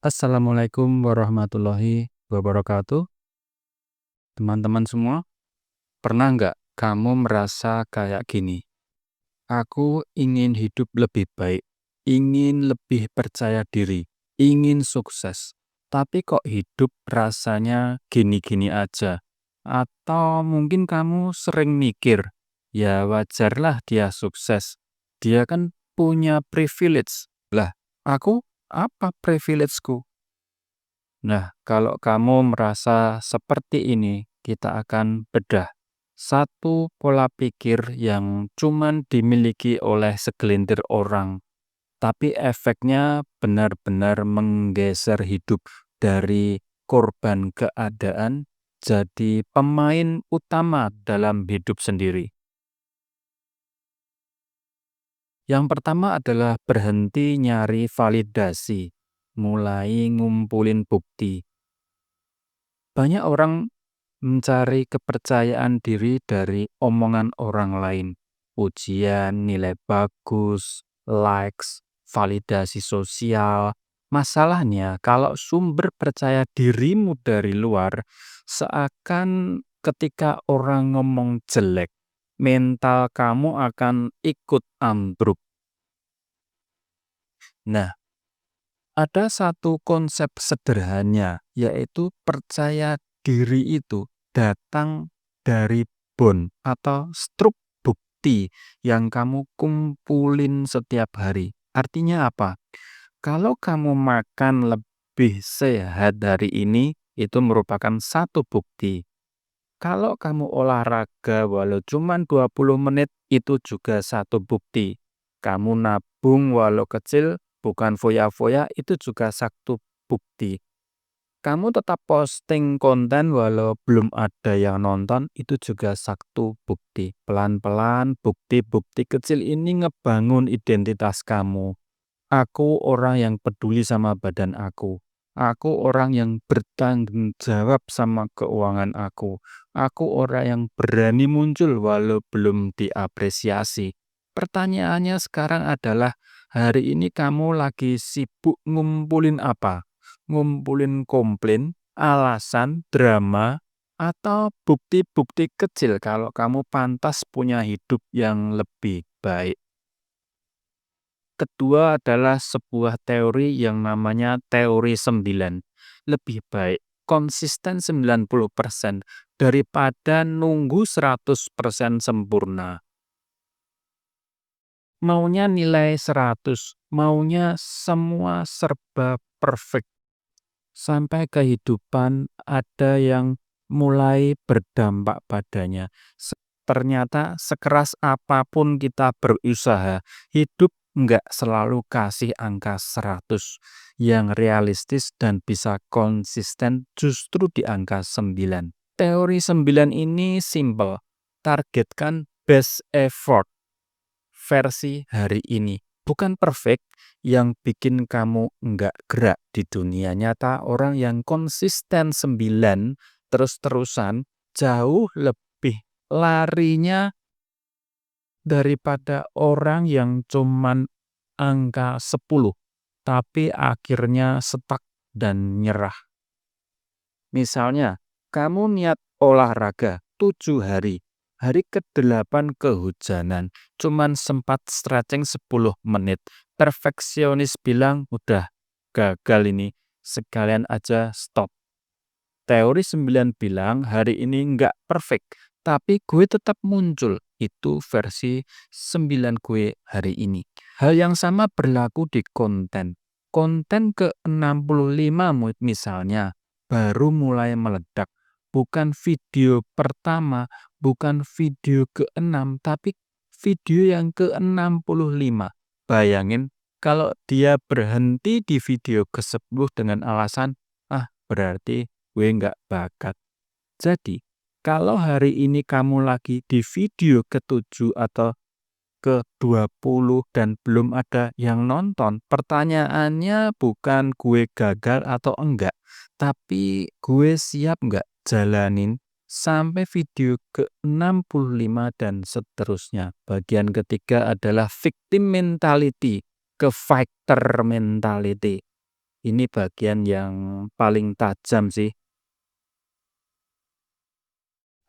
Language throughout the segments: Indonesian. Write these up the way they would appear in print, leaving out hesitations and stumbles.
Assalamualaikum warahmatullahi wabarakatuh. Teman-teman semua, pernah nggak kamu merasa kayak gini? Aku ingin hidup lebih baik, ingin lebih percaya diri, ingin sukses. Tapi kok hidup rasanya gini-gini aja? Atau mungkin kamu sering mikir, ya wajarlah dia sukses. Dia kan punya privilege. Lah, aku apa privilege-ku? Nah, kalau kamu merasa seperti ini, kita akan bedah satu pola pikir yang cuman dimiliki oleh segelintir orang, tapi efeknya benar-benar menggeser hidup dari korban keadaan jadi pemain utama dalam hidup sendiri. Yang pertama adalah berhenti nyari validasi, mulai ngumpulin bukti. Banyak orang mencari kepercayaan diri dari omongan orang lain, ujian, nilai bagus, likes, validasi sosial. Masalahnya, kalau sumber percaya dirimu dari luar, seakan ketika orang ngomong jelek, mental kamu akan ikut ambruk. Nah, ada satu konsep sederhana, yaitu percaya diri itu datang dari bond atau struk bukti yang kamu kumpulin setiap hari. Artinya apa? Kalau kamu makan lebih sehat hari ini, itu merupakan satu bukti. Kalau kamu olahraga walau cuma 20 menit, itu juga satu bukti. Kamu nabung walau kecil, bukan foya-foya, itu juga satu bukti. Kamu tetap posting konten walau belum ada yang nonton, itu juga satu bukti. Pelan-pelan, bukti-bukti kecil ini ngebangun identitas kamu. Aku orang yang peduli sama badan aku. Aku orang yang bertanggung jawab sama keuangan aku. Aku orang yang berani muncul walau belum diapresiasi. Pertanyaannya sekarang adalah, hari ini kamu lagi sibuk ngumpulin apa? Ngumpulin komplain, alasan, drama, atau bukti-bukti kecil kalau kamu pantas punya hidup yang lebih baik. Kedua adalah sebuah teori yang namanya teori 9. Lebih baik konsisten 90% daripada nunggu 100% sempurna. Maunya nilai 100, maunya semua serba perfect. Sampai kehidupan ada yang mulai berdampak padanya. Ternyata sekeras apapun kita berusaha, hidup nggak selalu kasih angka 100. Yang realistis dan bisa konsisten justru di angka 9. Teori 9 ini simple. Targetkan best effort versi hari ini. Bukan perfect yang bikin kamu nggak gerak di dunia nyata. Orang yang konsisten 9 terus-terusan jauh lebih larinya daripada orang yang cuman angka 10 tapi akhirnya stuck dan nyerah. Misalnya, kamu niat olahraga 7 hari. Hari ke-8 kehujanan, cuman sempat stretching 10 menit. Perfeksionis bilang, udah gagal ini, sekalian aja stop. Teori 9 bilang hari ini nggak perfect, tapi gue tetap muncul. Itu versi 9 gue hari ini. Hal yang sama berlaku di konten. Konten ke-65 misalnya baru mulai meledak. Bukan video pertama, bukan video ke-6, tapi video yang ke-65. Bayangin kalau dia berhenti di video ke-10 dengan alasan, berarti gue nggak bakat. Jadi, kalau hari ini kamu lagi di video ke-7 atau ke-20 dan belum ada yang nonton, pertanyaannya bukan gue gagal atau enggak, tapi gue siap nggak jalanin sampai video ke-65 dan seterusnya. Bagian ketiga adalah victim mentality ke fighter mentality. Ini bagian yang paling tajam sih.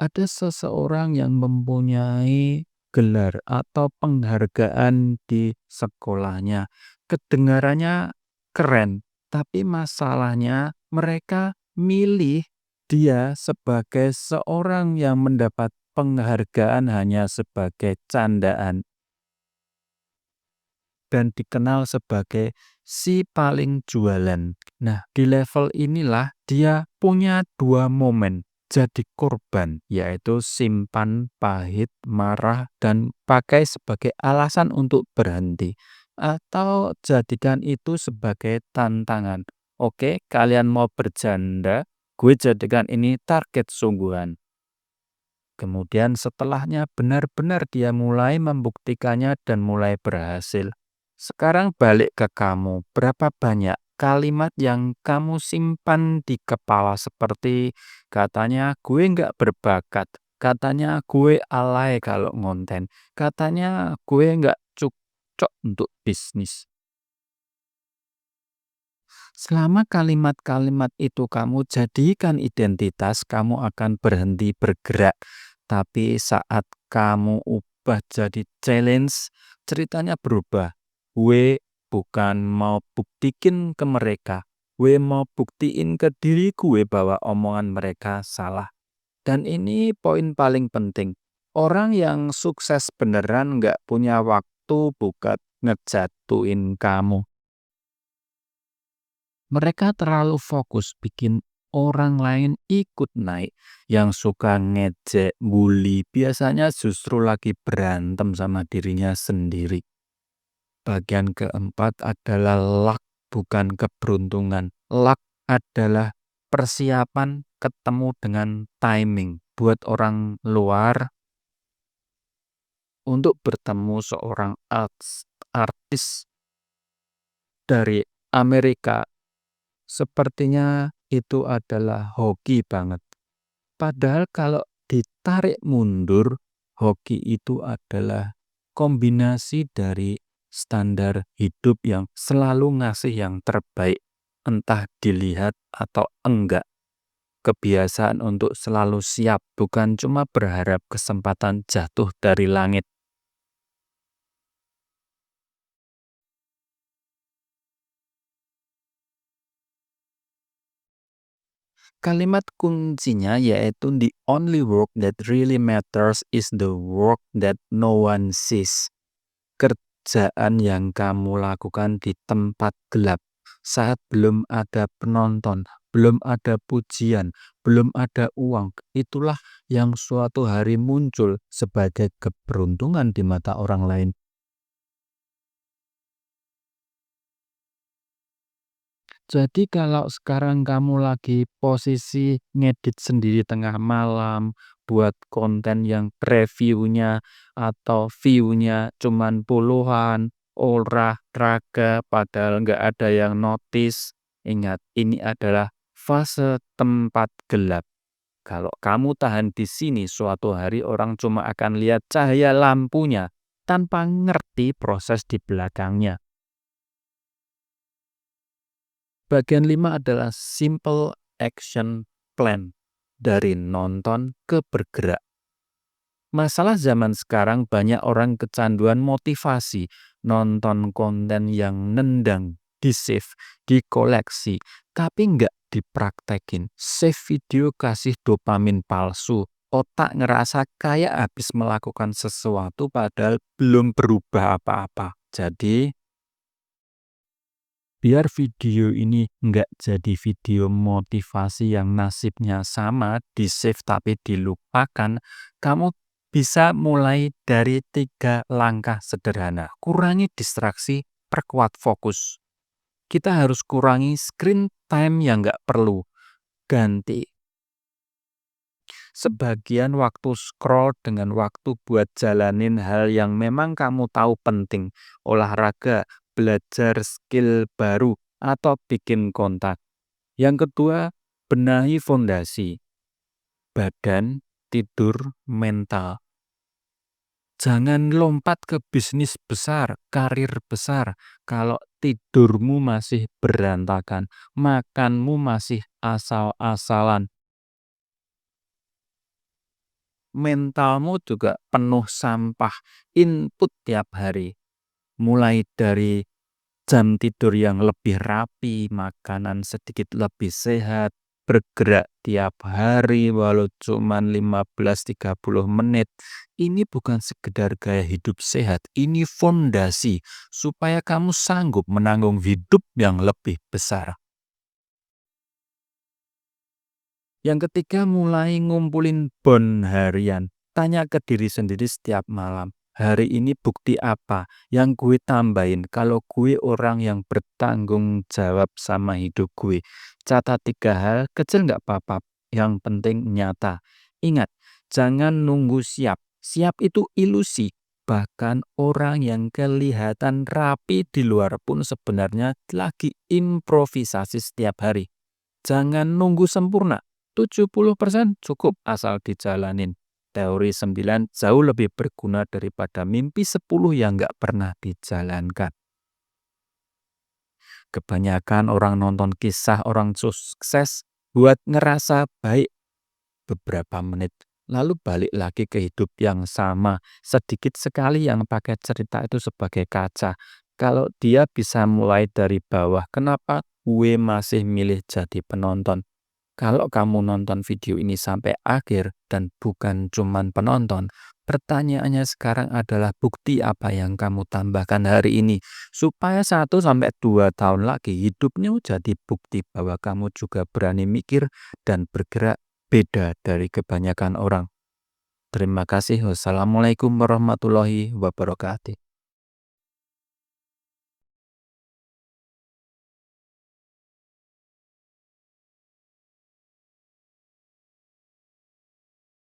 Ada seseorang yang mempunyai gelar atau penghargaan di sekolahnya. Kedengarannya keren, tapi masalahnya mereka milih dia sebagai seorang yang mendapat penghargaan hanya sebagai candaan dan dikenal sebagai si paling jualan. Nah, di level inilah dia punya dua momen jadi korban, yaitu simpan pahit, marah, dan pakai sebagai alasan untuk berhenti. Atau jadikan itu sebagai tantangan. Oke, kalian mau bercanda, gue jadikan ini target sungguhan. Kemudian setelahnya benar-benar dia mulai membuktikannya dan mulai berhasil. Sekarang balik ke kamu, berapa banyak kalimat yang kamu simpan di kepala seperti katanya gue nggak berbakat, katanya gue alay kalau ngonten, katanya gue nggak cocok untuk bisnis. Selama kalimat-kalimat itu kamu jadikan identitas, kamu akan berhenti bergerak. Tapi saat kamu ubah jadi challenge, ceritanya berubah. Gue bukan mau buktikin ke mereka. Gue mau buktiin ke diri gue bahwa omongan mereka salah. Dan ini poin paling penting. Orang yang sukses beneran nggak punya waktu buat ngejatuhin kamu. Mereka terlalu fokus bikin orang lain ikut naik. Yang suka ngejek, bully, biasanya justru lagi berantem sama dirinya sendiri. Bagian keempat adalah luck, bukan keberuntungan. Luck adalah persiapan ketemu dengan timing. Buat orang luar, untuk bertemu seorang artis dari Amerika, sepertinya itu adalah hoki banget. Padahal kalau ditarik mundur, hoki itu adalah kombinasi dari standar hidup yang selalu ngasih yang terbaik, entah dilihat atau enggak. Kebiasaan untuk selalu siap, bukan cuma berharap kesempatan jatuh dari langit. Kalimat kuncinya yaitu the only work that really matters is the work that no one sees. Kerjaan yang kamu lakukan di tempat gelap saat belum ada penonton, belum ada pujian, belum ada uang, itulah yang suatu hari muncul sebagai keberuntungan di mata orang lain. Jadi kalau sekarang kamu lagi posisi ngedit sendiri tengah malam, buat konten yang reviewnya atau view-nya cuman puluhan, olahraga padahal nggak ada yang notice. Ingat, ini adalah fase tempat gelap. Kalau kamu tahan di sini, suatu hari orang cuma akan lihat cahaya lampunya tanpa ngerti proses di belakangnya. Bagian 5 adalah simple action plan, dari nonton ke bergerak. Masalah zaman sekarang banyak orang kecanduan motivasi, nonton konten yang nendang, di-save, dikoleksi, tapi nggak dipraktekin. Save video kasih dopamin palsu, otak ngerasa kayak habis melakukan sesuatu padahal belum berubah apa-apa. Jadi biar video ini nggak jadi video motivasi yang nasibnya sama, di-save tapi dilupakan, kamu bisa mulai dari 3 langkah sederhana. Kurangi distraksi, perkuat fokus. Kita harus kurangi screen time yang nggak perlu. Ganti sebagian waktu scroll dengan waktu buat jalanin hal yang memang kamu tahu penting. Olahraga, belajar skill baru, atau bikin kontak. Yang kedua, benahi fondasi. Badan, tidur, mental. Jangan lompat ke bisnis besar, karir besar, kalau tidurmu masih berantakan, makanmu masih asal-asalan, mentalmu juga penuh sampah, input tiap hari. Mulai dari jam tidur yang lebih rapi, makanan sedikit lebih sehat, bergerak tiap hari walau cuman 15-30 menit. Ini bukan sekedar gaya hidup sehat, ini fondasi supaya kamu sanggup menanggung hidup yang lebih besar. Yang ketiga, mulai ngumpulin bon harian. Tanya ke diri sendiri setiap malam, hari ini bukti apa yang gue tambahin kalau gue orang yang bertanggung jawab sama hidup gue. Catat 3 hal kecil nggak apa-apa, yang penting nyata. Ingat, jangan nunggu siap. Siap itu ilusi. Bahkan orang yang kelihatan rapi di luar pun sebenarnya lagi improvisasi setiap hari. Jangan nunggu sempurna. 70% cukup asal dijalanin. Teori 9 jauh lebih berguna daripada mimpi 10 yang nggak pernah dijalankan. Kebanyakan orang nonton kisah orang sukses buat ngerasa baik beberapa menit. Lalu balik lagi ke hidup yang sama. Sedikit sekali yang pakai cerita itu sebagai kaca. Kalau dia bisa mulai dari bawah, kenapa gue masih milih jadi penonton? Kalau kamu nonton video ini sampai akhir dan bukan cuman penonton, pertanyaannya sekarang adalah bukti apa yang kamu tambahkan hari ini supaya 1-2 tahun lagi hidupnya jadi bukti bahwa kamu juga berani mikir dan bergerak beda dari kebanyakan orang. Terima kasih. Wassalamualaikum warahmatullahi wabarakatuh.